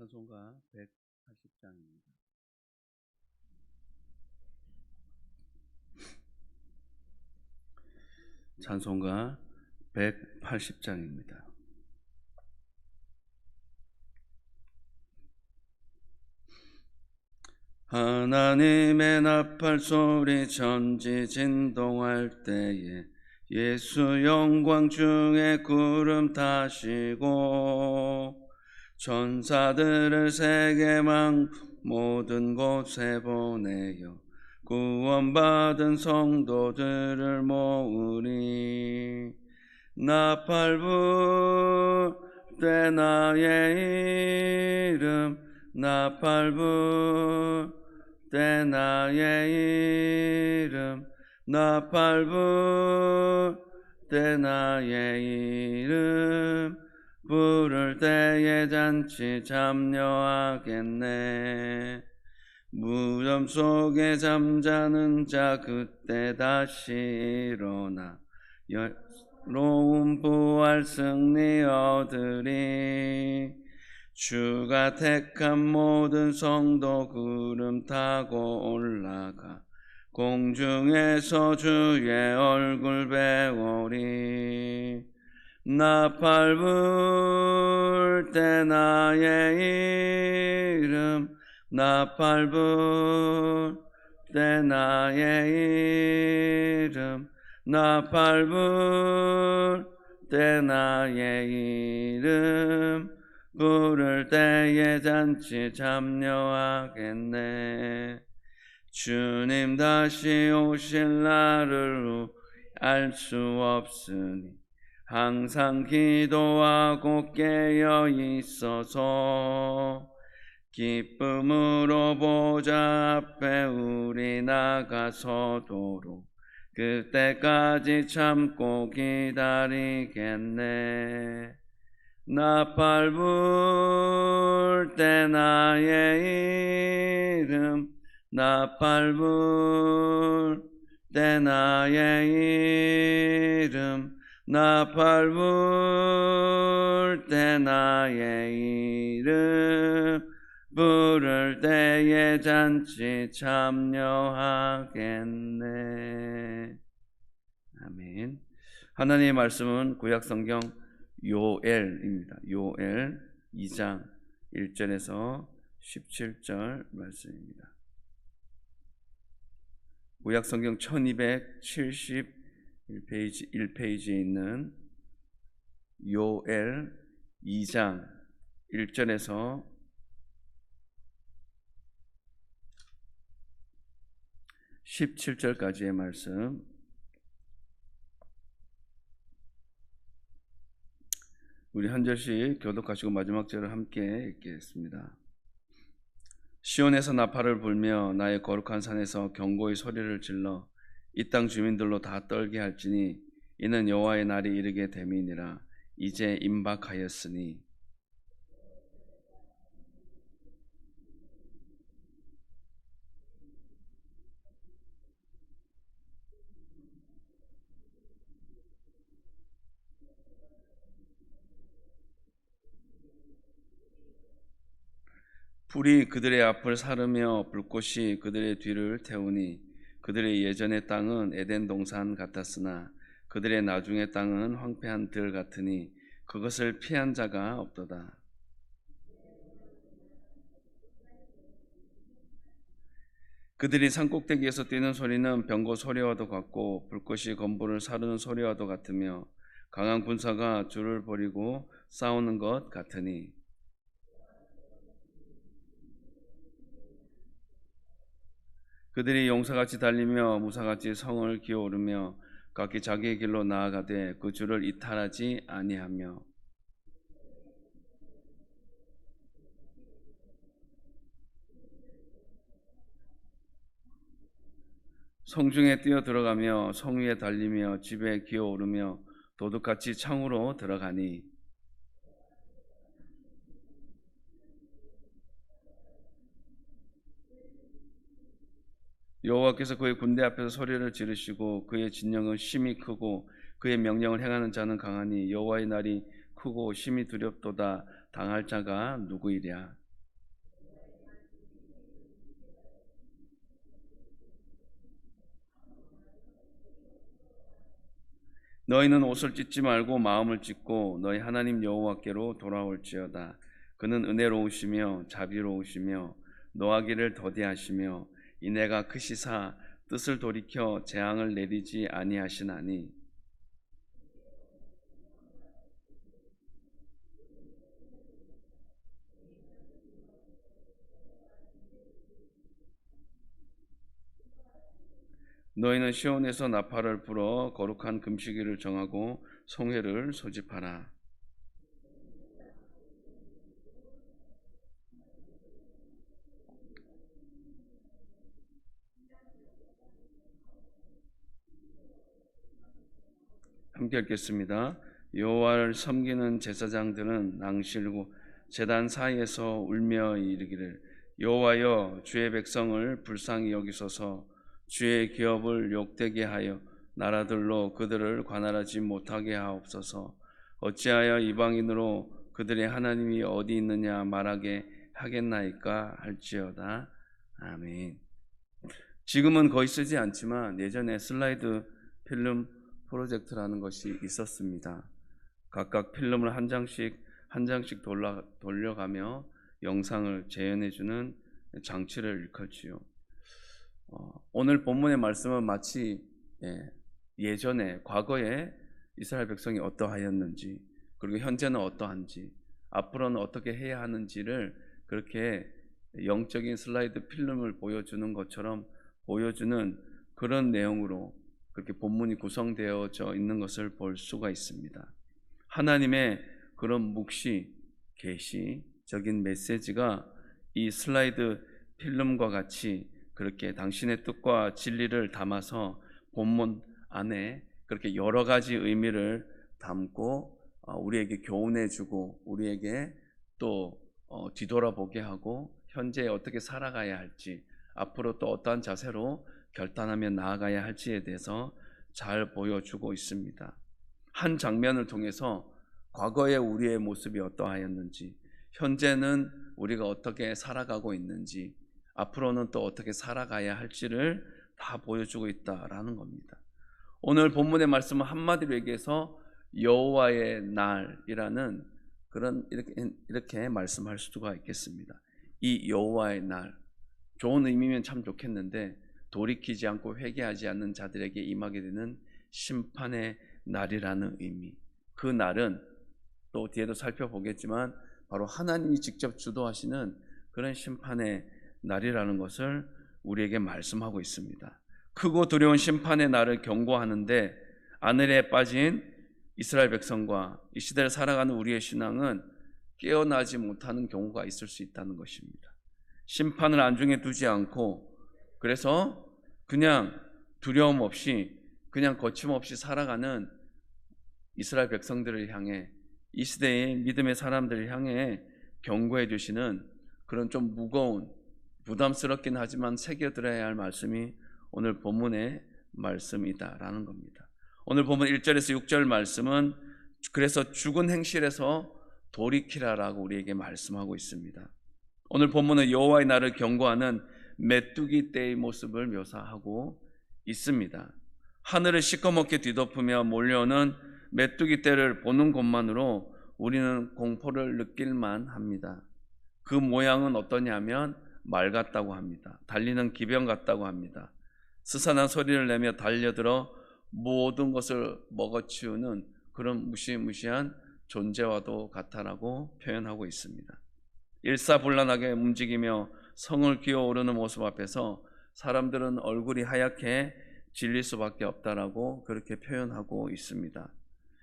찬송가 180장입니다. 찬송가 180장입니다. 하나님의 나팔 소리 천지 진동할 때에 예수 영광 중에 구름 타시고 천사들을 세계망 모든 곳에 보내어 구원받은 성도들을 모으리. 나팔 불 때 나의 이름 나팔 불 때 나의 이름 나팔 불 때 나의 이름 부를 때에 잔치 참여하겠네. 무덤 속에 잠자는 자 그때 다시 일어나 여로운 부활 승리 얻으리. 주가 택한 모든 성도 구름 타고 올라가 공중에서 주의 얼굴 배우리. 나팔 불 때 나의 이름 나팔 불 때 나의 이름 나팔 불 때 나의 이름 부를 때에 잔치 참여하겠네. 주님 다시 오실 날을 알 수 없으니 항상 기도하고 깨어 있어서 기쁨으로 보좌 앞에 우리 나가서도록 그때까지 참고 기다리겠네. 나팔 불 때 나의 이름 나팔 불 때 나의 이름 나팔 불 때 나의 이름 부를 때에 잔치 참여하겠네. 아멘. 하나님의 말씀은 구약성경 요엘입니다. 요엘 2장 1절에서 17절 말씀입니다. 구약성경 1271페이지에 있는 요엘 2장 1절에서 17절까지의 말씀, 우리 한 절씩 교독하시고 마지막 절을 함께 읽겠습니다. 시온에서 나팔을 불며 나의 거룩한 산에서 경고의 소리를 질러 이 땅 주민들로 다 떨게 할지니 이는 여호와의 날이 이르게 됨이니라. 이제 임박하였으니 불이 그들의 앞을 사르며 불꽃이 그들의 뒤를 태우니 그들의 예전의 땅은 에덴 동산 같았으나 그들의 나중의 땅은 황폐한 들 같으니 그것을 피한 자가 없도다. 그들이 산꼭대기에서 뛰는 소리는 병거 소리와도 같고 불꽃이 건물을 사르는 소리와도 같으며 강한 군사가 줄을 버리고 싸우는 것 같으니 그들이 용사같이 달리며 무사같이 성을 기어오르며 각기 자기의 길로 나아가되 그 줄을 이탈하지 아니하며 성중에 뛰어 들어가며 성 위에 달리며 집에 기어오르며 도둑같이 창으로 들어가니 여호와께서 그의 군대 앞에서 소리를 지르시고 그의 진영은 심히 크고 그의 명령을 행하는 자는 강하니 여호와의 날이 크고 심히 두렵도다. 당할 자가 누구이랴. 너희는 옷을 찢지 말고 마음을 찢고 너희 하나님 여호와께로 돌아올지어다. 그는 은혜로우시며 자비로우시며 노하기를 더디하시며 이내가 크시사 뜻을 돌이켜 재앙을 내리지 아니하시나니. 너희는 시온에서 나팔을 불어 거룩한 금식일을 정하고 성회를 소집하라. 함께 읽겠습니다. 여호와를 섬기는 제사장들은 낭실고 제단 사이에서 울며 이르기를 여호와여 주의 백성을 불쌍히 여기소서. 주의 기업을 욕되게 하여 나라들로 그들을 관할하지 못하게 하옵소서. 어찌하여 이방인으로 그들의 하나님이 어디 있느냐 말하게 하겠나이까 할지어다. 아멘. 지금은 거의 쓰지 않지만 예전에 슬라이드 필름 프로젝트라는 것이 있었습니다. 각각 필름을 한 장씩 돌려가며 영상을 재현해주는 장치를 일컫지요. 오늘 본문의 말씀은 마치 예전에 과거에 이스라엘 백성이 어떠하였는지, 그리고 현재는 어떠한지, 앞으로는 어떻게 해야 하는지를 그렇게 영적인 슬라이드 필름을 보여주는 것처럼 보여주는 그런 내용으로 그렇게 본문이 구성되어져 있는 것을 볼 수가 있습니다. 하나님의 그런 묵시, 계시적인 메시지가 이 슬라이드 필름과 같이 그렇게 당신의 뜻과 진리를 담아서 본문 안에 그렇게 여러 가지 의미를 담고 우리에게 교훈해주고 우리에게 또 뒤돌아보게 하고 현재에 어떻게 살아가야 할지, 앞으로 또 어떠한 자세로 결단하며 나아가야 할지에 대해서 잘 보여주고 있습니다. 한 장면을 통해서 과거의 우리의 모습이 어떠하였는지, 현재는 우리가 어떻게 살아가고 있는지, 앞으로는 또 어떻게 살아가야 할지를 다 보여주고 있다라는 겁니다. 오늘 본문의 말씀은 한마디로 얘기해서 여호와의 날이라는 그런 이렇게 말씀할 수가 있겠습니다. 이 여호와의 날, 좋은 의미면 참 좋겠는데 돌이키지 않고 회개하지 않는 자들에게 임하게 되는 심판의 날이라는 의미. 그 날은 또 뒤에도 살펴보겠지만 바로 하나님이 직접 주도하시는 그런 심판의 날이라는 것을 우리에게 말씀하고 있습니다. 크고 두려운 심판의 날을 경고하는데 안을에 빠진 이스라엘 백성과 이 시대를 살아가는 우리의 신앙은 깨어나지 못하는 경우가 있을 수 있다는 것입니다. 심판을 안중에 두지 않고 그래서 그냥 두려움 없이 그냥 거침없이 살아가는 이스라엘 백성들을 향해, 이 시대의 믿음의 사람들을 향해 경고해 주시는 그런 좀 무거운, 부담스럽긴 하지만 새겨들어야 할 말씀이 오늘 본문의 말씀이다라는 겁니다. 오늘 본문 1절에서 6절 말씀은 그래서 죽은 행실에서 돌이키라라고 우리에게 말씀하고 있습니다. 오늘 본문은 여호와의 날을 경고하는 메뚜기 떼의 모습을 묘사하고 있습니다. 하늘을 시커멓게 뒤덮으며 몰려오는 메뚜기 떼를 보는 것만으로 우리는 공포를 느낄만 합니다. 그 모양은 어떠냐면 말 같다고 합니다. 달리는 기병 같다고 합니다. 스산한 소리를 내며 달려들어 모든 것을 먹어치우는 그런 무시무시한 존재와도 같다라고 표현하고 있습니다. 일사불란하게 움직이며 성을 기어오르는 모습 앞에서 사람들은 얼굴이 하얗게 질릴 수밖에 없다라고 그렇게 표현하고 있습니다.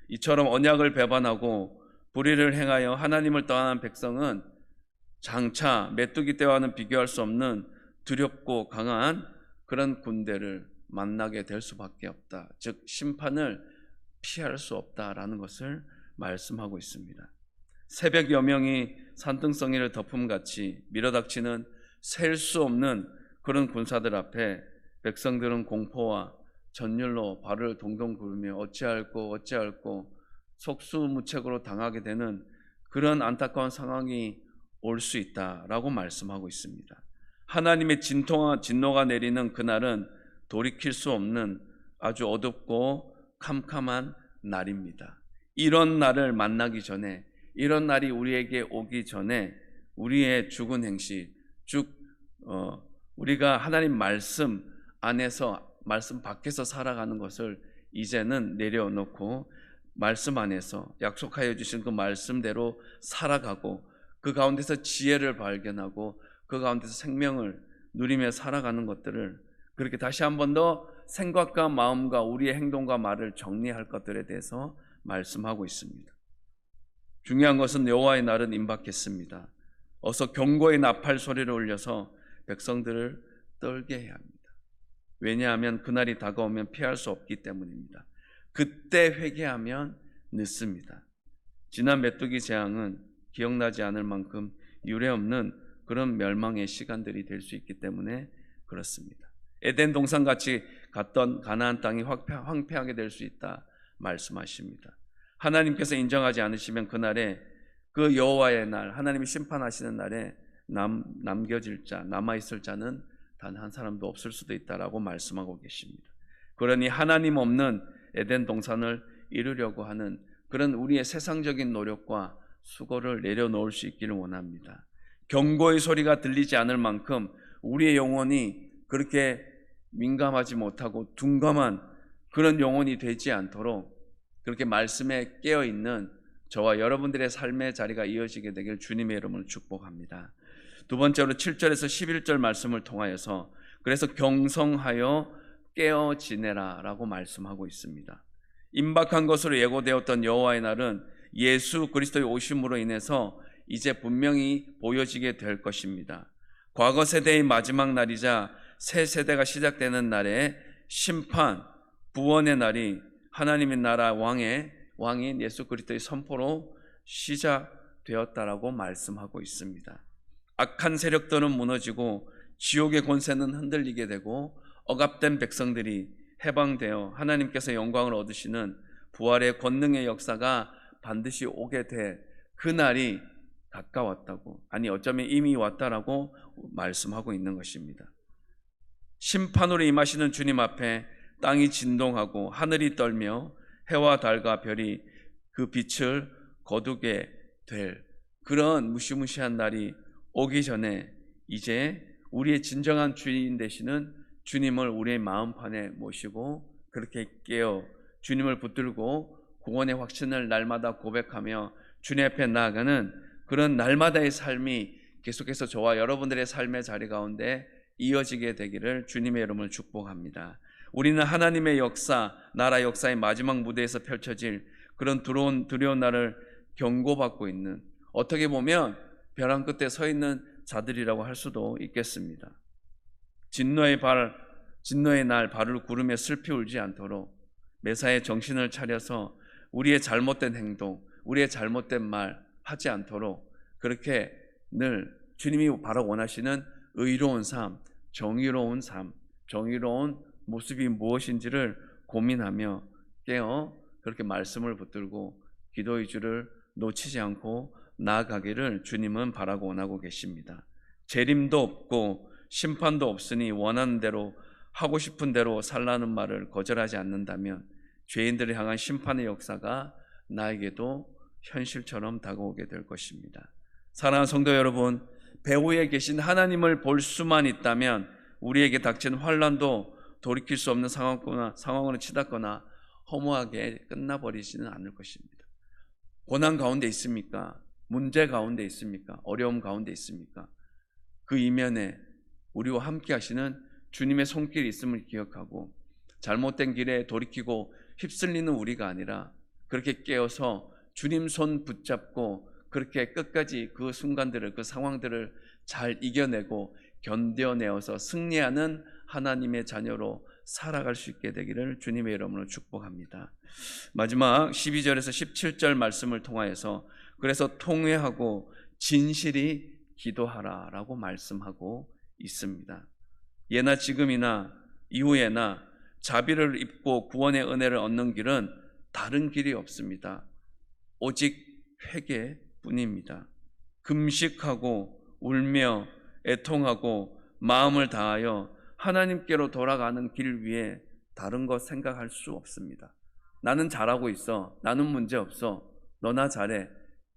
이처럼 언약을 배반하고 불의를 행하여 하나님을 떠난 백성은 장차 메뚜기 떼와는 비교할 수 없는 두렵고 강한 그런 군대를 만나게 될 수밖에 없다. 즉 심판을 피할 수 없다라는 것을 말씀하고 있습니다. 새벽 여명이 산등성이를 덮음같이 밀어닥치는 셀 수 없는 그런 군사들 앞에 백성들은 공포와 전율로 발을 동동 구르며 어찌할꼬 속수무책으로 당하게 되는 그런 안타까운 상황이 올 수 있다라고 말씀하고 있습니다. 하나님의 진노가 내리는 그날은 돌이킬 수 없는 아주 어둡고 캄캄한 날입니다. 이런 날을 만나기 전에, 이런 날이 우리에게 오기 전에 우리의 죽은 행실, 즉 우리가 하나님 말씀 안에서, 말씀 밖에서 살아가는 것을 이제는 내려놓고 말씀 안에서 약속하여 주신 그 말씀대로 살아가고, 그 가운데서 지혜를 발견하고 그 가운데서 생명을 누리며 살아가는 것들을, 그렇게 다시 한 번 더 생각과 마음과 우리의 행동과 말을 정리할 것들에 대해서 말씀하고 있습니다. 중요한 것은 여호와의 날은 임박했습니다. 어서 경고의 나팔 소리를 울려서 백성들을 떨게 해야 합니다. 왜냐하면 그날이 다가오면 피할 수 없기 때문입니다. 그때 회개하면 늦습니다. 지난 메뚜기 재앙은 기억나지 않을 만큼 유례없는 그런 멸망의 시간들이 될 수 있기 때문에 그렇습니다. 에덴 동산같이 갔던 가나안 땅이 황폐하게 될 수 있다 말씀하십니다. 하나님께서 인정하지 않으시면 그날에, 그 여호와의 날, 하나님이 심판하시는 날에 남겨질 자, 남아있을 자는 단 한 사람도 없을 수도 있다라고 말씀하고 계십니다. 그러니 하나님 없는 에덴 동산을 이루려고 하는 그런 우리의 세상적인 노력과 수고를 내려놓을 수 있기를 원합니다. 경고의 소리가 들리지 않을 만큼 우리의 영혼이 그렇게 민감하지 못하고 둔감한 그런 영혼이 되지 않도록 그렇게 말씀에 깨어있는 저와 여러분들의 삶의 자리가 이어지게 되길 주님의 이름으로 축복합니다. 두 번째로 7절에서 11절 말씀을 통하여서, 그래서 경성하여 깨어 지내라 라고 말씀하고 있습니다. 임박한 것으로 예고되었던 여호와의 날은 예수 그리스도의 오심으로 인해서 이제 분명히 보여지게 될 것입니다. 과거 세대의 마지막 날이자 새 세대가 시작되는 날에 심판, 구원의 날이 하나님의 나라 왕인 예수 그리스도의 선포로 시작되었다라고 말씀하고 있습니다. 악한 세력들은 무너지고 지옥의 권세는 흔들리게 되고 억압된 백성들이 해방되어 하나님께서 영광을 얻으시는 부활의 권능의 역사가 반드시 오게 될 그 날이 가까웠다고, 아니 어쩌면 이미 왔다라고 말씀하고 있는 것입니다. 심판으로 임하시는 주님 앞에 땅이 진동하고 하늘이 떨며 해와 달과 별이 그 빛을 거두게 될 그런 무시무시한 날이 오기 전에 이제 우리의 진정한 주인 되시는 주님을 우리의 마음판에 모시고 그렇게 깨어 주님을 붙들고 구원의 확신을 날마다 고백하며 주님 앞에 나아가는 그런 날마다의 삶이 계속해서 저와 여러분들의 삶의 자리 가운데 이어지게 되기를 주님의 이름으로 축복합니다. 우리는 하나님의 역사, 나라 역사의 마지막 무대에서 펼쳐질 그런 두려운 날을 경고받고 있는, 어떻게 보면 벼랑 끝에 서 있는 자들이라고 할 수도 있겠습니다. 진노의 날 발을 구르며 슬피 울지 않도록 매사에 정신을 차려서 우리의 잘못된 행동, 우리의 잘못된 말 하지 않도록 그렇게 늘 주님이 바로 원하시는 의로운 삶, 정의로운 삶, 정의로운 모습이 무엇인지를 고민하며 깨어 그렇게 말씀을 붙들고 기도의 줄을 놓치지 않고 나아가기를 주님은 바라고 원하고 계십니다. 재림도 없고 심판도 없으니 원하는 대로 하고 싶은 대로 살라는 말을 거절하지 않는다면 죄인들을 향한 심판의 역사가 나에게도 현실처럼 다가오게 될 것입니다. 사랑하는 성도 여러분, 배후에 계신 하나님을 볼 수만 있다면 우리에게 닥친 환난도 돌이킬 수 없는 상황으로 치닫거나 허무하게 끝나버리지는 않을 것입니다. 고난 가운데 있습니까? 문제 가운데 있습니까? 어려움 가운데 있습니까? 그 이면에 우리와 함께 하시는 주님의 손길이 있음을 기억하고 잘못된 길에 돌이키고 휩쓸리는 우리가 아니라 그렇게 깨어서 주님 손 붙잡고 그렇게 끝까지 그 순간들을, 그 상황들을 잘 이겨내고 견뎌내어서 승리하는 하나님의 자녀로 살아갈 수 있게 되기를 주님의 이름으로 축복합니다. 마지막 12절에서 17절 말씀을 통하여서 그래서 통회하고 진실이 기도하라 라고 말씀하고 있습니다. 예나 지금이나 이후에나 자비를 입고 구원의 은혜를 얻는 길은 다른 길이 없습니다. 오직 회개뿐입니다. 금식하고 울며 애통하고 마음을 다하여 하나님께로 돌아가는 길 위에 다른 것 생각할 수 없습니다. 나는 잘하고 있어. 나는 문제 없어. 너나 잘해.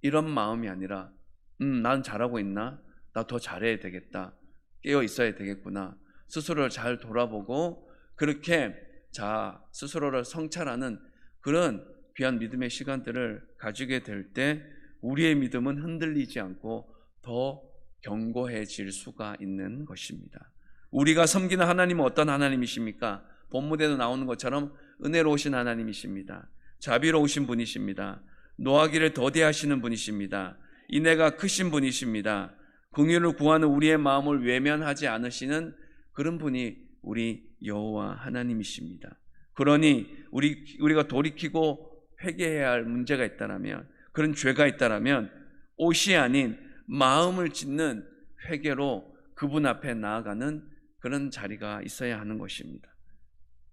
이런 마음이 아니라 나는 잘하고 있나? 나 더 잘해야 되겠다. 깨어 있어야 되겠구나. 스스로를 잘 돌아보고 그렇게 스스로를 성찰하는 그런 귀한 믿음의 시간들을 가지게 될 때 우리의 믿음은 흔들리지 않고 더 견고해질 수가 있는 것입니다. 우리가 섬기는 하나님은 어떤 하나님이십니까? 본문에도 나오는 것처럼 은혜로우신 하나님이십니다. 자비로우신 분이십니다. 노하기를 더디하시는 분이십니다. 인애가 크신 분이십니다. 긍휼을 구하는 우리의 마음을 외면하지 않으시는 그런 분이 우리 여호와 하나님이십니다. 그러니 우리가 돌이키고 회개해야 할 문제가 있다라면, 그런 죄가 있다라면 옷이 아닌 마음을 짓는 회개로 그분 앞에 나아가는 그런 자리가 있어야 하는 것입니다.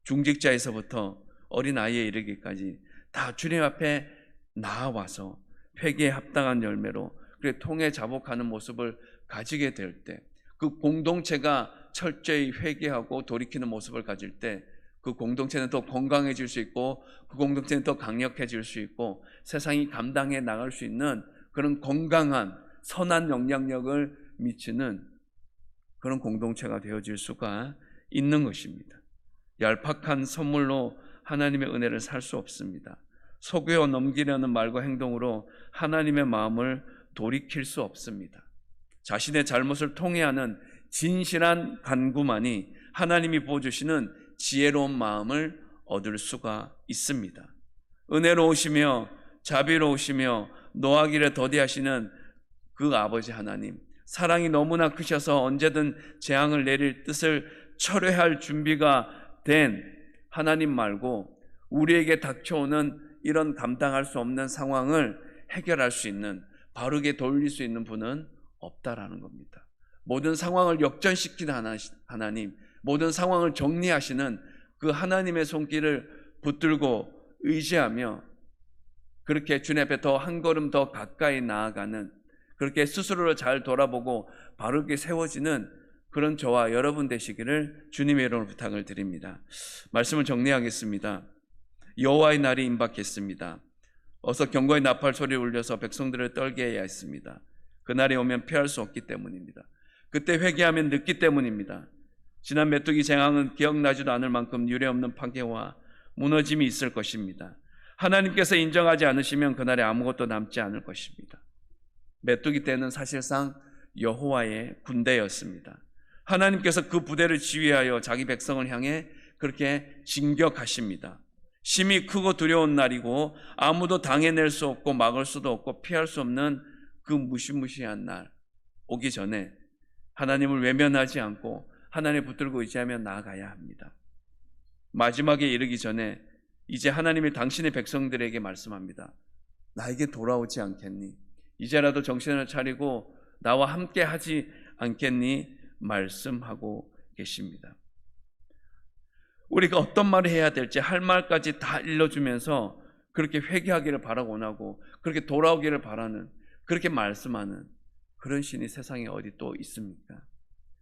중직자에서부터 어린아이에 이르기까지 다 주님 앞에 나아와서 회개에 합당한 열매로 그래 통해 자복하는 모습을 가지게 될 때, 그 공동체가 철저히 회개하고 돌이키는 모습을 가질 때 그 공동체는 더 건강해질 수 있고 그 공동체는 더 강력해질 수 있고 세상이 감당해 나갈 수 있는 그런 건강한 선한 영향력을 미치는 그런 공동체가 되어질 수가 있는 것입니다. 얄팍한 선물로 하나님의 은혜를 살 수 없습니다. 속여 넘기려는 말과 행동으로 하나님의 마음을 돌이킬 수 없습니다. 자신의 잘못을 통회하는 진실한 간구만이 하나님이 부어주시는 지혜로운 마음을 얻을 수가 있습니다. 은혜로우시며 자비로우시며 노하기를 더디하시는 그 아버지 하나님, 사랑이 너무나 크셔서 언제든 재앙을 내릴 뜻을 철회할 준비가 된 하나님 말고 우리에게 닥쳐오는 이런 감당할 수 없는 상황을 해결할 수 있는, 바르게 돌릴 수 있는 분은 없다라는 겁니다. 모든 상황을 역전시키는 하나님, 모든 상황을 정리하시는 그 하나님의 손길을 붙들고 의지하며 그렇게 주님 앞에 더 한 걸음 더 가까이 나아가는, 그렇게 스스로를 잘 돌아보고 바르게 세워지는 그런 저와 여러분 되시기를 주님의 이름으로 부탁을 드립니다. 말씀을 정리하겠습니다. 여호와의 날이 임박했습니다. 어서 경고의 나팔 소리를 울려서 백성들을 떨게 해야 했습니다. 그날이 오면 피할 수 없기 때문입니다. 그때 회개하면 늦기 때문입니다. 지난 메뚜기 재앙은 기억나지도 않을 만큼 유례없는 파괴와 무너짐이 있을 것입니다. 하나님께서 인정하지 않으시면 그날에 아무것도 남지 않을 것입니다. 메뚜기 때는 사실상 여호와의 군대였습니다. 하나님께서 그 부대를 지휘하여 자기 백성을 향해 그렇게 진격하십니다. 심히 크고 두려운 날이고 아무도 당해낼 수 없고 막을 수도 없고 피할 수 없는 그 무시무시한 날 오기 전에 하나님을 외면하지 않고 하나님을 붙들고 의지하며 나아가야 합니다. 마지막에 이르기 전에 이제 하나님이 당신의 백성들에게 말씀합니다. 나에게 돌아오지 않겠니? 이제라도 정신을 차리고 나와 함께 하지 않겠니? 말씀하고 계십니다. 우리가 어떤 말을 해야 될지 할 말까지 다 일러주면서 그렇게 회개하기를 바라고 원하고 그렇게 돌아오기를 바라는, 그렇게 말씀하는 그런 신이 세상에 어디 또 있습니까?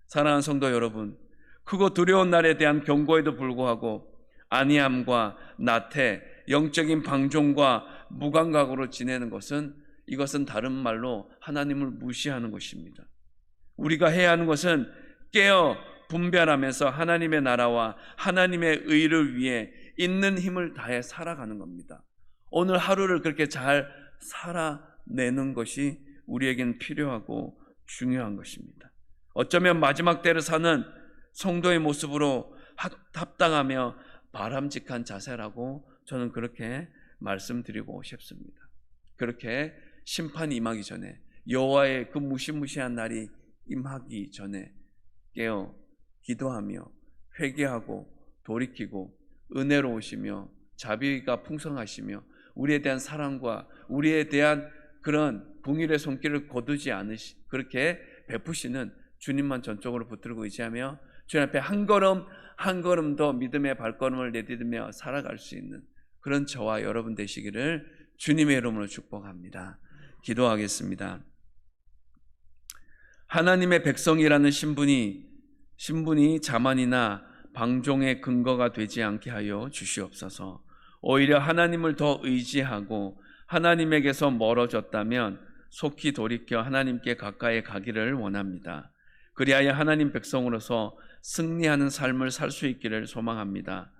사랑하는 성도 여러분, 크고 두려운 날에 대한 경고에도 불구하고 안이함과 나태, 영적인 방종과 무감각으로 지내는 것은, 이것은 다른 말로 하나님을 무시하는 것입니다. 우리가 해야 하는 것은 깨어 분별하면서 하나님의 나라와 하나님의 의를 위해 있는 힘을 다해 살아가는 겁니다. 오늘 하루를 그렇게 잘 살아내는 것이 우리에겐 필요하고 중요한 것입니다. 어쩌면 마지막 때를 사는 성도의 모습으로 합당하며 바람직한 자세라고 저는 그렇게 말씀드리고 싶습니다. 그렇게 심판이 임하기 전에, 여호와의 그 무시무시한 날이 임하기 전에 깨어 기도하며 회개하고 돌이키고 은혜로우시며 자비가 풍성하시며 우리에 대한 사랑과 우리에 대한 그런 긍휼의 손길을 거두지 않으시, 그렇게 베푸시는 주님만 전적으로 붙들고 의지하며 주님 앞에 한 걸음 한 걸음 더 믿음의 발걸음을 내디디며 살아갈 수 있는 그런 저와 여러분 되시기를 주님의 이름으로 축복합니다. 기도하겠습니다. 하나님의 백성이라는 신분이 자만이나 방종의 근거가 되지 않게 하여 주시옵소서. 오히려 하나님을 더 의지하고 하나님에게서 멀어졌다면 속히 돌이켜 하나님께 가까이 가기를 원합니다. 그리하여 하나님 백성으로서 승리하는 삶을 살 수 있기를 소망합니다.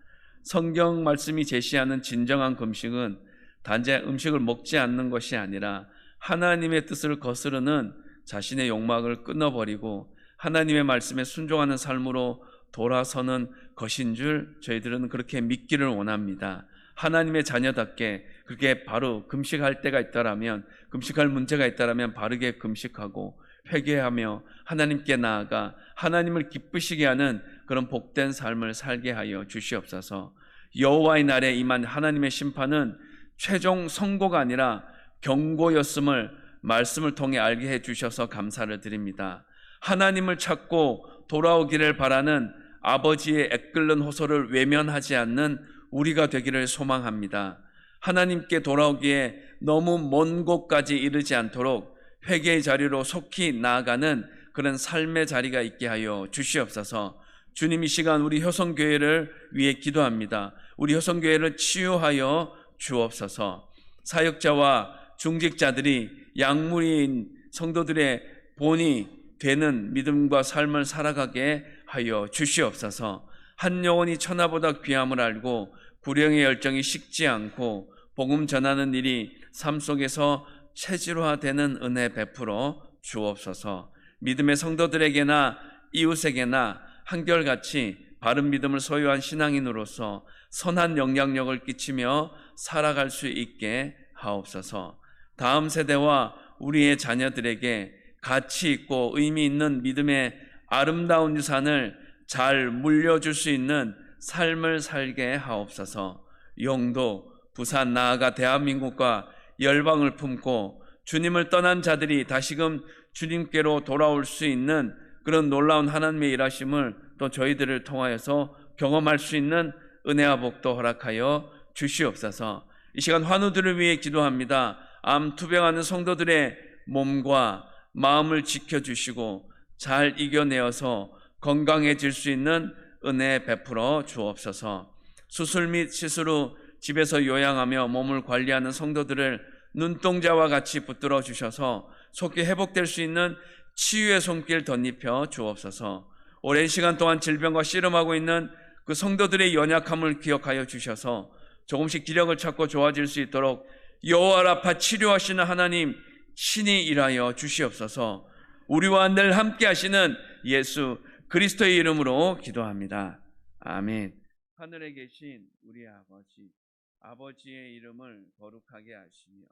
성경 말씀이 제시하는 진정한 금식은 단지 음식을 먹지 않는 것이 아니라 하나님의 뜻을 거스르는 자신의 욕망을 끊어버리고 하나님의 말씀에 순종하는 삶으로 돌아서는 것인 줄 저희들은 그렇게 믿기를 원합니다. 하나님의 자녀답게 그렇게 바로 금식할 때가 있다라면, 금식할 문제가 있다라면 바르게 금식하고 회개하며 하나님께 나아가 하나님을 기쁘시게 하는 그런 복된 삶을 살게 하여 주시옵소서. 여호와의 날에 임한 하나님의 심판은 최종 선고가 아니라 경고였음을 말씀을 통해 알게 해 주셔서 감사를 드립니다. 하나님을 찾고 돌아오기를 바라는 아버지의 애끓는 호소를 외면하지 않는 우리가 되기를 소망합니다. 하나님께 돌아오기에 너무 먼 곳까지 이르지 않도록 회개의 자리로 속히 나아가는 그런 삶의 자리가 있게 하여 주시옵소서. 주님, 이 시간 우리 효성교회를 위해 기도합니다. 우리 효성교회를 치유하여 주옵소서. 사역자와 중직자들이 약물인 성도들의 본이 되는 믿음과 삶을 살아가게 하여 주시옵소서. 한 영혼이 천하보다 귀함을 알고 구령의 열정이 식지 않고 복음 전하는 일이 삶 속에서 체질화되는 은혜 베풀어 주옵소서. 믿음의 성도들에게나 이웃에게나 한결같이 바른 믿음을 소유한 신앙인으로서 선한 영향력을 끼치며 살아갈 수 있게 하옵소서. 다음 세대와 우리의 자녀들에게 가치 있고 의미 있는 믿음의 아름다운 유산을 잘 물려줄 수 있는 삶을 살게 하옵소서. 영도, 부산, 나아가 대한민국과 열방을 품고 주님을 떠난 자들이 다시금 주님께로 돌아올 수 있는 그런 놀라운 하나님의 일하심을 또 저희들을 통하여서 경험할 수 있는 은혜와 복도 허락하여 주시옵소서. 이 시간 환우들을 위해 기도합니다. 암 투병하는 성도들의 몸과 마음을 지켜주시고 잘 이겨내어서 건강해질 수 있는 은혜 베풀어 주옵소서. 수술 및 시술 후 집에서 요양하며 몸을 관리하는 성도들을 눈동자와 같이 붙들어 주셔서 속히 회복될 수 있는 치유의 손길 덧입혀 주옵소서. 오랜 시간 동안 질병과 씨름하고 있는 그 성도들의 연약함을 기억하여 주셔서 조금씩 기력을 찾고 좋아질 수 있도록 여호와 라파 치료하시는 하나님 친히 일하여 주시옵소서. 우리와 늘 함께 하시는 예수 그리스도의 이름으로 기도합니다. 아멘. 하늘에 계신 우리 아버지, 아버지의 이름을 거룩하게 하시며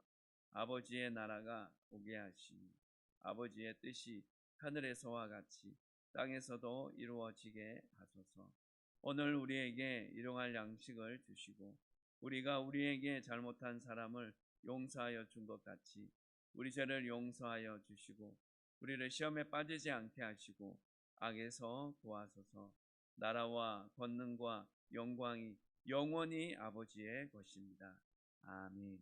아버지의 나라가 오게 하시며 아버지의 뜻이 하늘에서와 같이 땅에서도 이루어지게 하소서. 오늘 우리에게 일용할 양식을 주시고 우리가 우리에게 잘못한 사람을 용서하여 준 것 같이 우리 죄를 용서하여 주시고 우리를 시험에 빠지지 않게 하시고 악에서 구하소서. 나라와 권능과 영광이 영원히 아버지의 것입니다. 아멘.